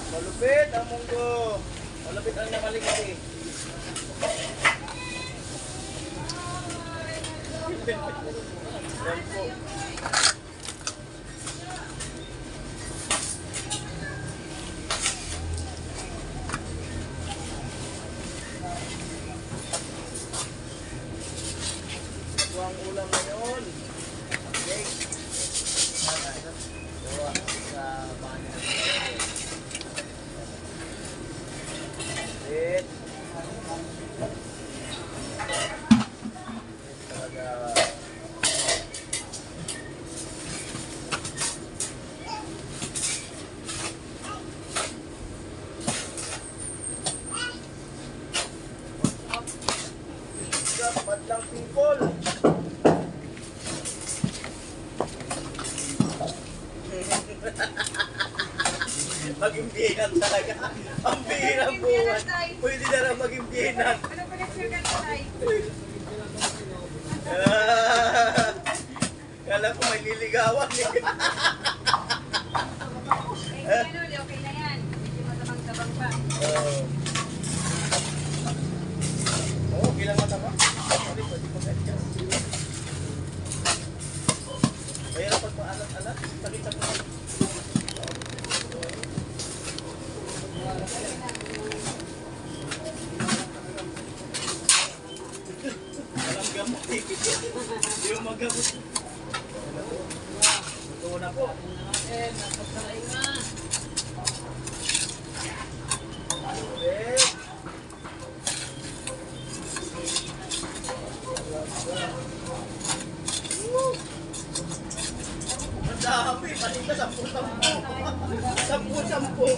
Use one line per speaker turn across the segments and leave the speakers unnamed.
Malupit ang munggo. Malupit ang nakaligit eh. Yan po. Ito ang ulam ngayon. Okay. Gawa sa bahan ng it. Talaga. Dapat lang people. Maging bihinan talaga. Ang bihirang buwan. Pwede na lang maging bihinan.
Ano pa nagsiyagan ko tayo?
Kala ko may liligawan eh.
Okay na yan. Medyo matabang-tabang pa.
Okay lang matabang. Pwede pa ganyan. Kaya pag maalat-alat, sakit-sakit. Walang gamot eh. Hindi mo magamot. Ito na po. Napagkain na. Ang dami. Palinda 10-10. 10-10.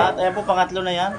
At ayan po, pangatlo na yan.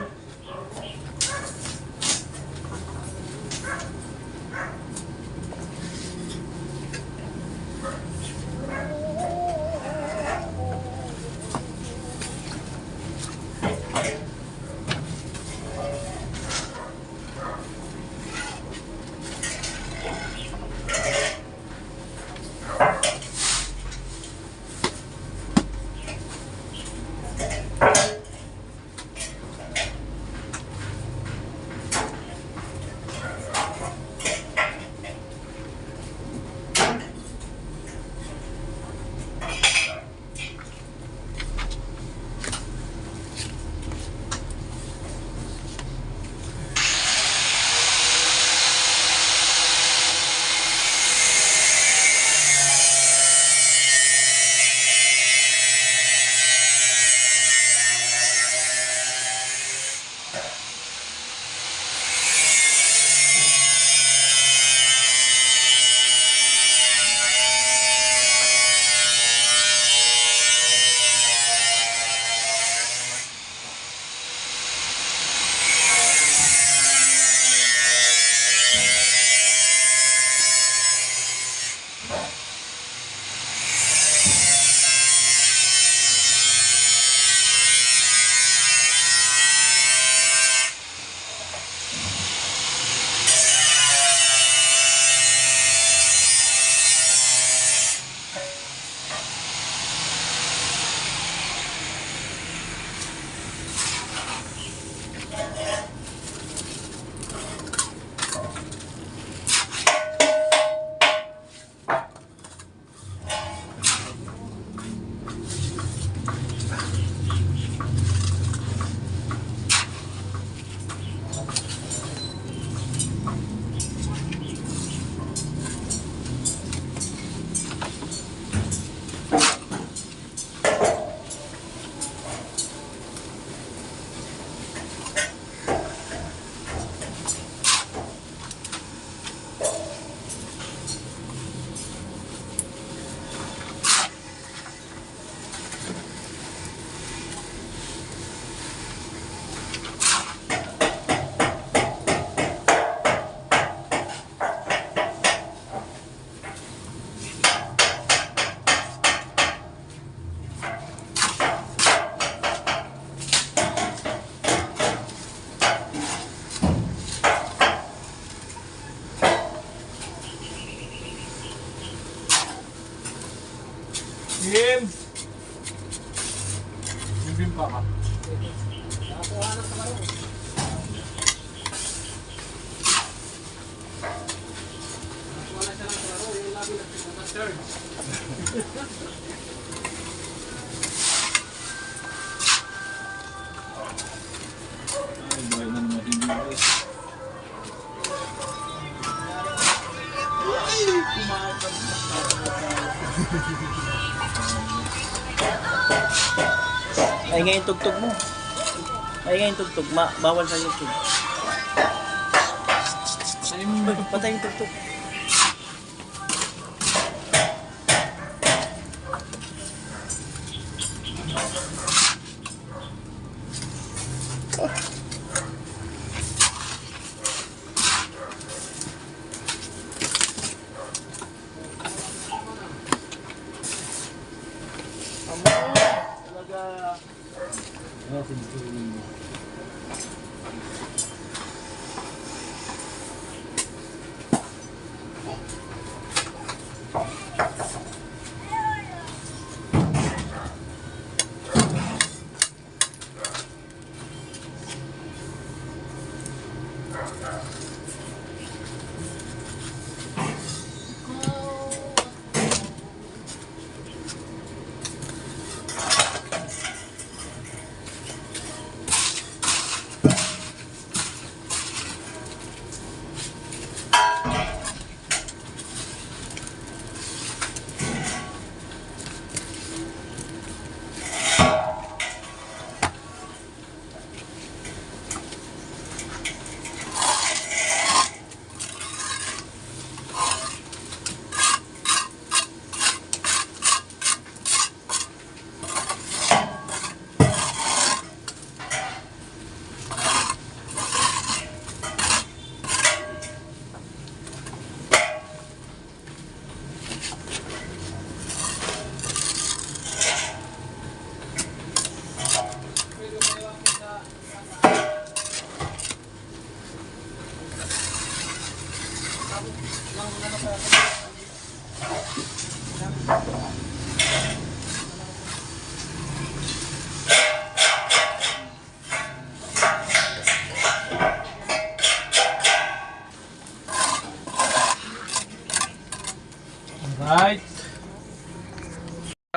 Bim! Bim pa ka. Ay, buhay na naman hindi guys.
Ay nga yung tugtog mo. Ay nga yung tugtog. Bawal sa YouTube. Patay yung tugtog.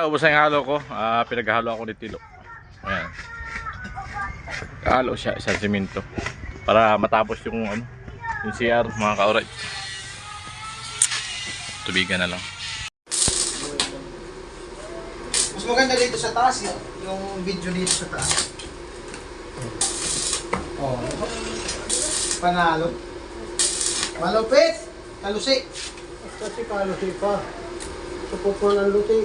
ubos na yung halo ko. Pinaghalo ako ni Tilo. Ayan. Halo siya, isang simento. Para matapos yung ano, yung CR, mga ka-oray. Tubigan na lang.
Mas maganda dito sa taas yung video dito sa taas. Oh, panalo. Malupit! Kalusi!
Kasi kalusi pa. Supot mo ng luti.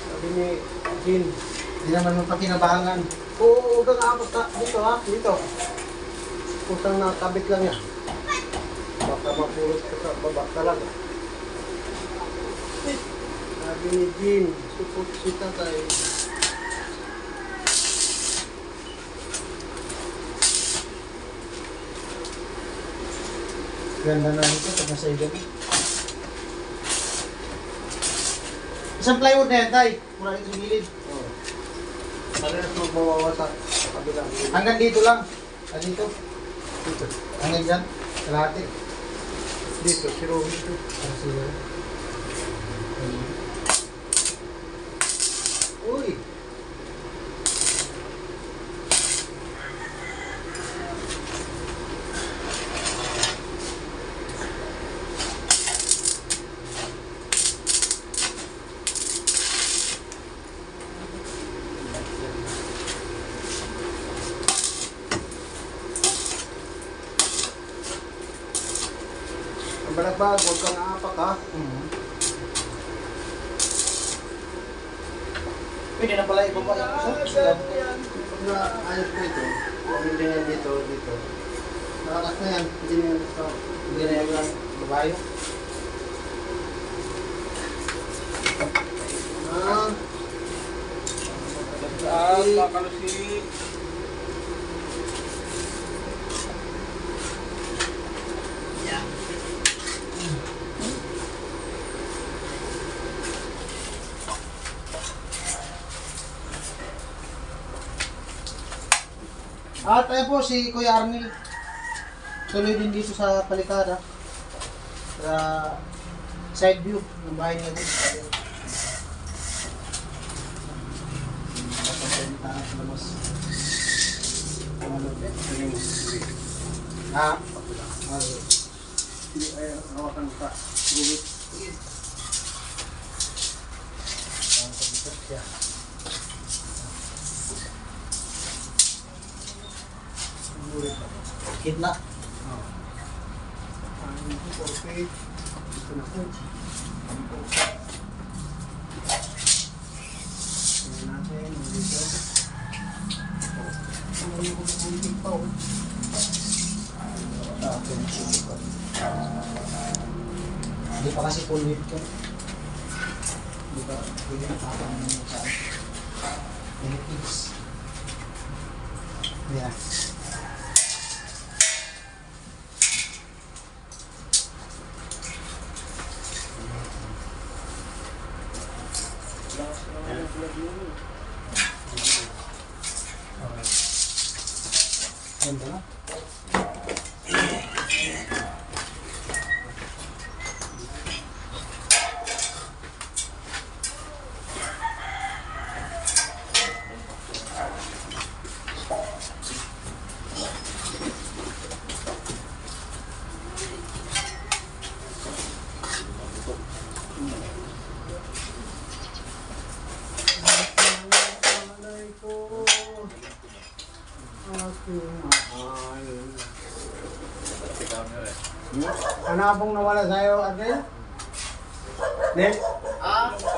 Sabi ni Jin.
Hindi naman mapakinabangan.
Oo, huwag kang apat ka. Dito ha, dito. Pusang nakabit lang yan. Baka mapulot ka sa baba talaga. Sabi ni Jin, supot si tatay.
Ganda na nito pag nasa iba. Isang plywood na yan, tay. Mula dito sa gilid.
Oo. Parehas magbawawa sa kabila.
Hanggang dito lang. Dito.
Dito.
Hanggang dyan. Kalahati.
Dito, si Rohit dito.
Uy!
Ang balagbag, huwag kang aapak ha.
Pwede na pala ibaba yung puso.
Pag naayos ko ito, kung hindi yan dito, dito.
Nakakas na yan.
Hindi na yan ito.
Hindi na yan lang. Babayo.
Kakalusi.
At tayo po si Kuya Arnel. Tuloy din dito sa palikada. Sa side view ng bahay niya dito. Ah,
Hindi ay hawakan ka. Gulit.
kitna.
Okay. Ito na po. Tingnan natin. Dito. Ano yung kunting pa oh.
Hindi pa kasi full whip ko. Hindi pa pwede na kapang sa Philippines. Yeah. Ganda na.
Panabong nawala sa'yo, Adel? Nel?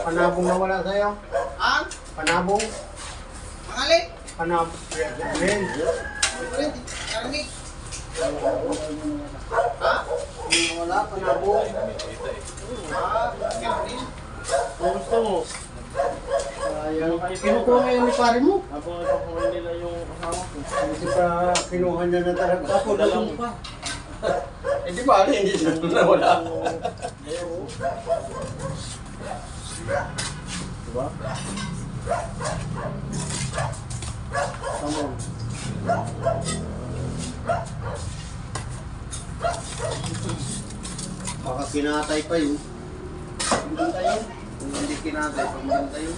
Panabong nawala sa'yo?
Ang?
Panabong?
Ang alin?
Panabong. Nel?
Arnel?
Wala, panabong. Kamusta mo? Sayang. Kinukuha ngayon ni pare mo.
Habang ipakuha nila yung asawa ko.
Kasi pa kinuha niya na talaga.
Ako na lang pa. Eh di ba hindi siya nawala?
Diba? Tama. Baka kinatay pa yun.
Hindi tayo.
Kung hindi kinatay pag maganda yun.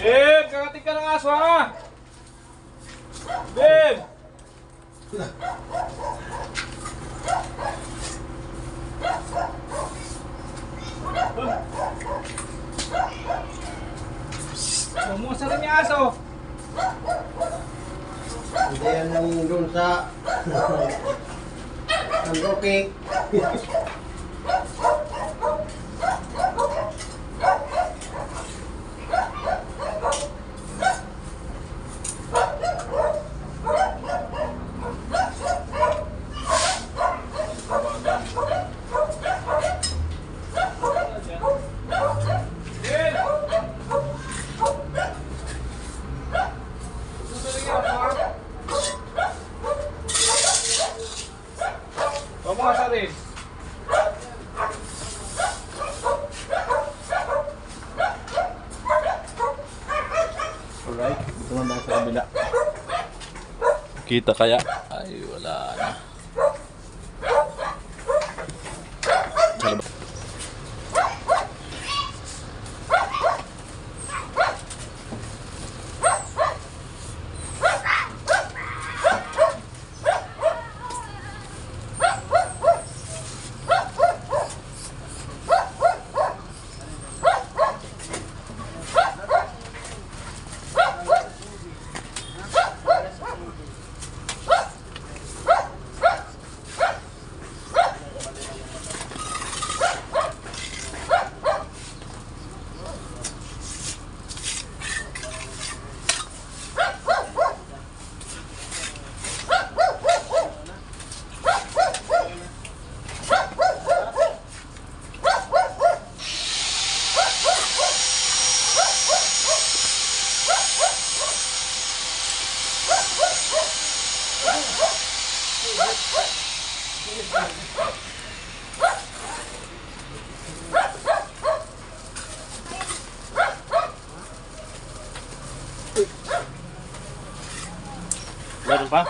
Bim! Kakating ka ng aso ha! Bim! Bumusa rin yung aso!
Hindi yan yung doon sa ang cooking.
Bumusa rin!
Alright, ito naman sa kabila. Kita kaya? Ay, wala na. Sa labas. Meron pa?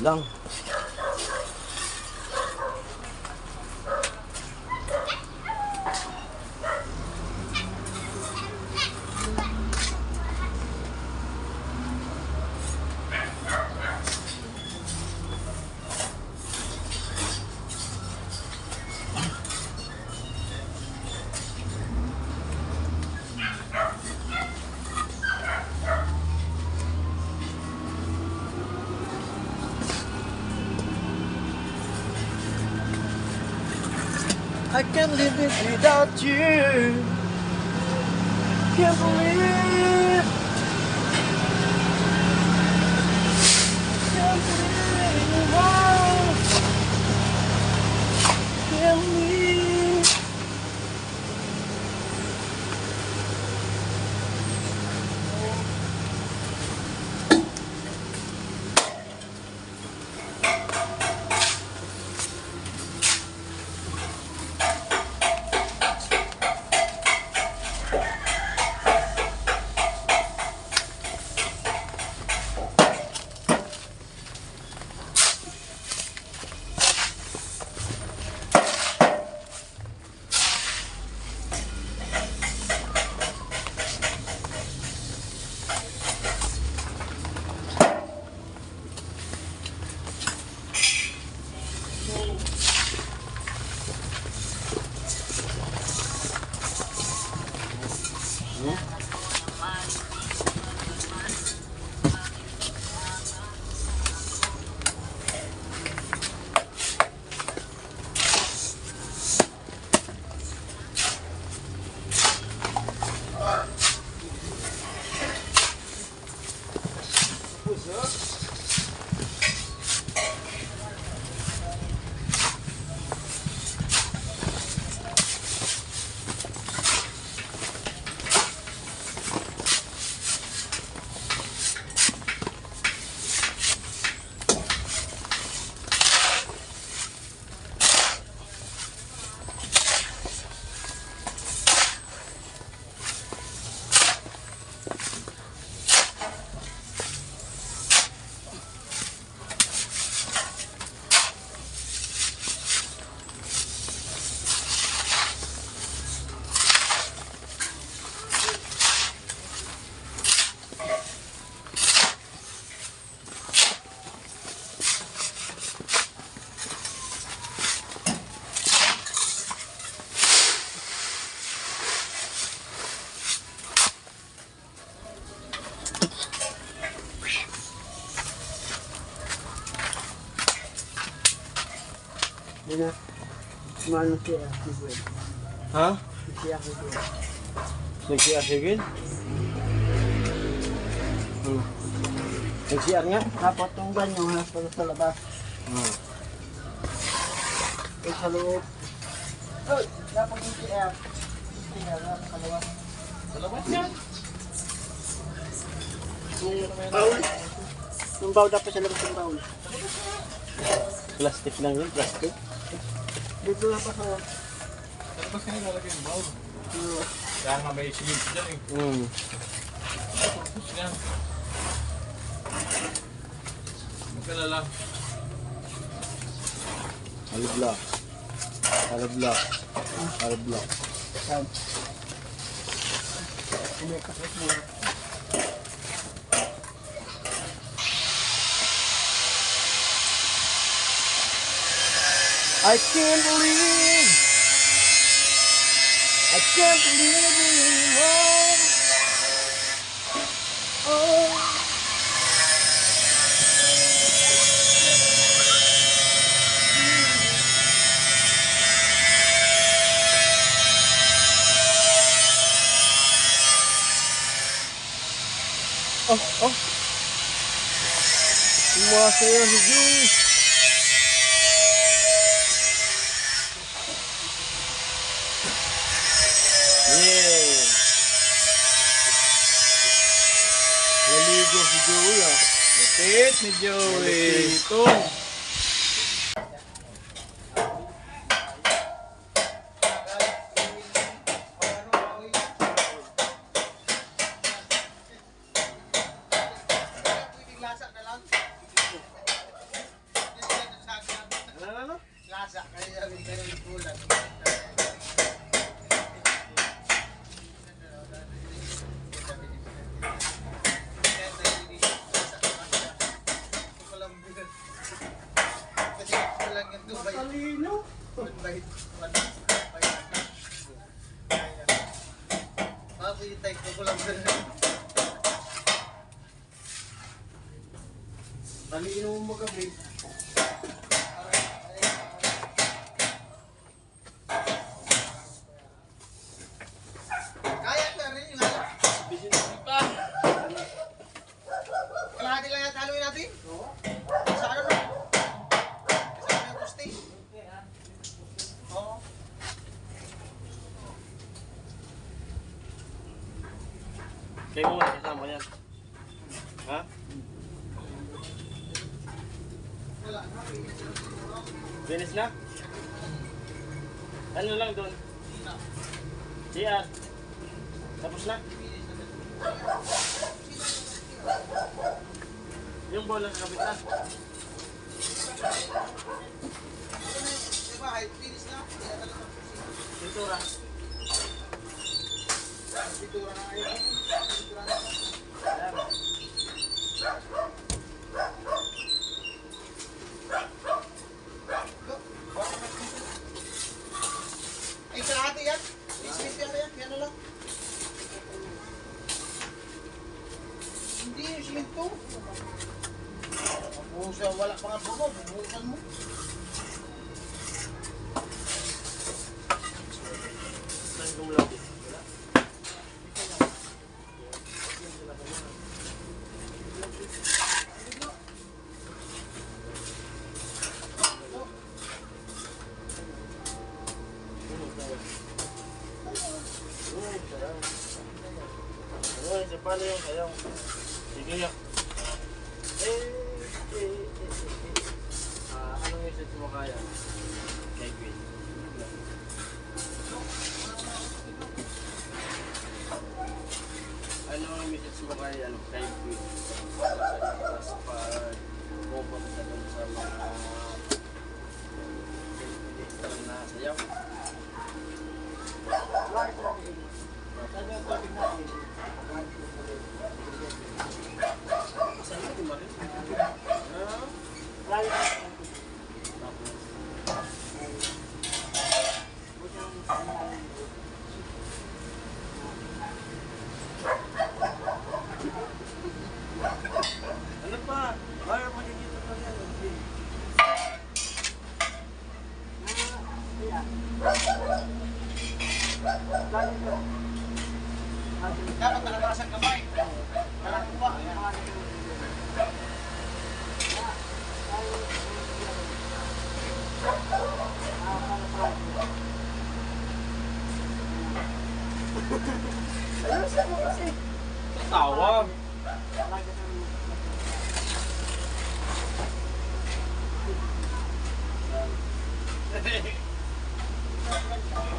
Lang.
I can't live it without you. Can't believe. Can't believe in your arms. Can't believe. Hindi na. Kumano siya.
Ha?
Siya ko siya.
Nag-CR sigil? Nag-CR nga?
Dapat yung banyo ha, para sa labas. Eh, sa loob. Oh, dapat yung siya. Siya, dapat sa labas.
Sa labas yan.
Yung bowl. Yung bowl dapat sa labas yung bowl.
Plastic lang yun, plastic.
Dito lang pa sa...
Sa labas ka nilalagay yung bowl. Kaya nga may silid dyan eh. Tapos yan. Magkalala.
Aliblock. Aliblock. Aliblock.
Kumikasas mo. I can't believe. I can't believe anymore. Oh. Oh. Sumasaya si Jules.
Yeah! Naligo si Joey ah.
Lapit ni Joey. Ito.
Lasa, kaya yung ganun yung kulat. Kasi lang yung Dubai.
Talino.
Makikita ko lang din.
Talino mo magabi.
kalahati lang yung haluin natin? Oo. Sa ano na? Kasama yung poste. Oo.
Kayo muna, kasama yan. Ha?
Wala na.
Finish na? Ano lang doon? CR. Tapos na? Yung bola sa kapit na.
Diba, finish na? Hindi na talaga magsusunod.
Pintura.
Pintura na kayo. Pintura na.
Ayan.
Ay, kalahati yan. Ismith yan yan. Yan na lang. Hindi, yung cement to. Buhusan, wala pa nga bumo. Buhusan mo.
Saan gumulaw din? Wala. Ano, isa pala yung sayaw. Sige ya. Anong message mo kaya? Kay Queen. Ano ang message mo kay kay Queen? Tapos para pupunta sa doon sa mga na sayaw. Saan mo tumarin? Ano pa? Para magiging pa yan.
Dapat nakataas ang kamay. Nakakuha.
Tawa.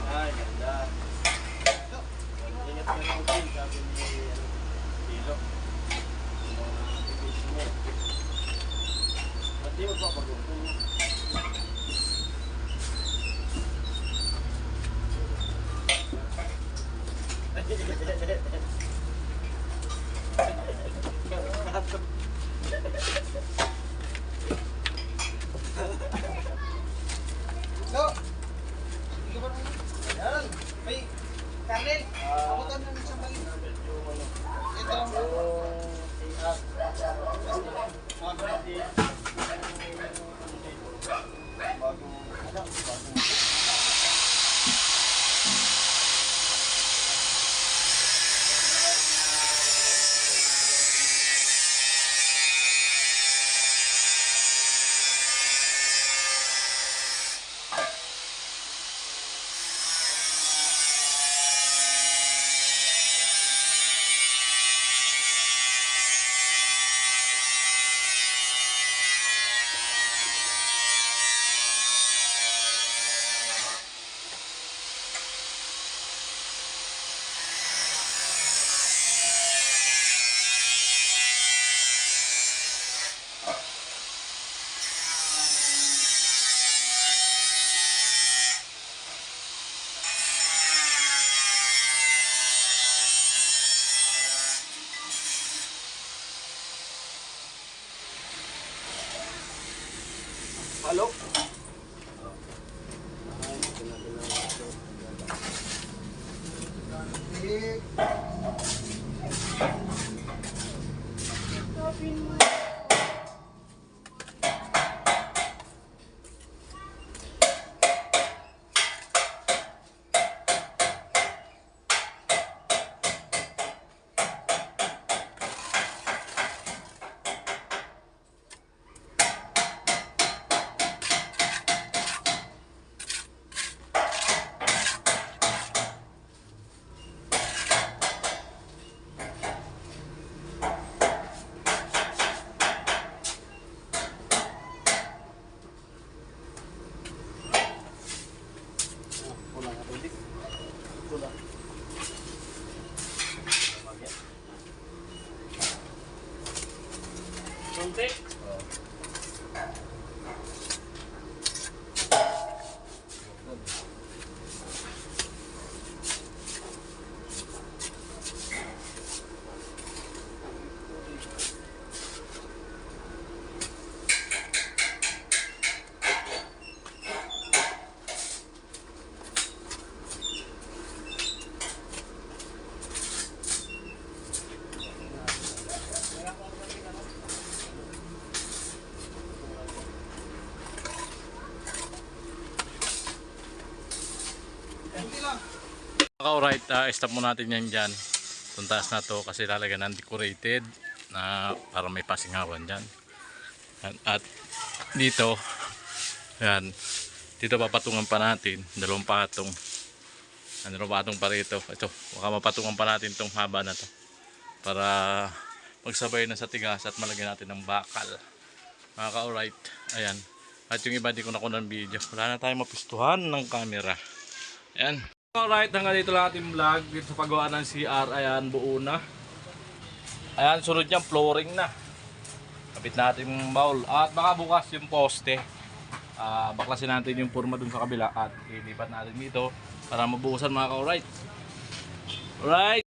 Ay, ganda. Ingat ka ng pin, sabi ni Tilo. Ba't di magpapaguto?
So, hindi ba naman? Yan. May Karnel, abutan na ng isang balik. Ito ang
Halo? Kunti.
Alright, stop mo natin yan dyan. Tuntas na to kasi lalagyan ng decorated na para may pasingawan dyan. At dito, yan, dito papatungan pa natin, dalawang patong. Dalawang patong pa rito. Ito, baka mapatungan pa natin itong haba na to. Para magsabay na sa tigas at malagyan natin ng bakal. Mga ka-alright, ayan. At yung iba di ko nakuha ng video. Wala na tayong mapistuhan ng camera. Ayan. Alright, hanggang dito lang ating vlog dito sa paggawa ng CR. Ayan, buo na. Ayan, sunod niyang flooring na. Kapit natin yung bowl. At baka bukas yung poste. Baklasin natin yung forma dun sa kabila. At ilipat natin dito para mabuhusan mga ka-alright. Alright.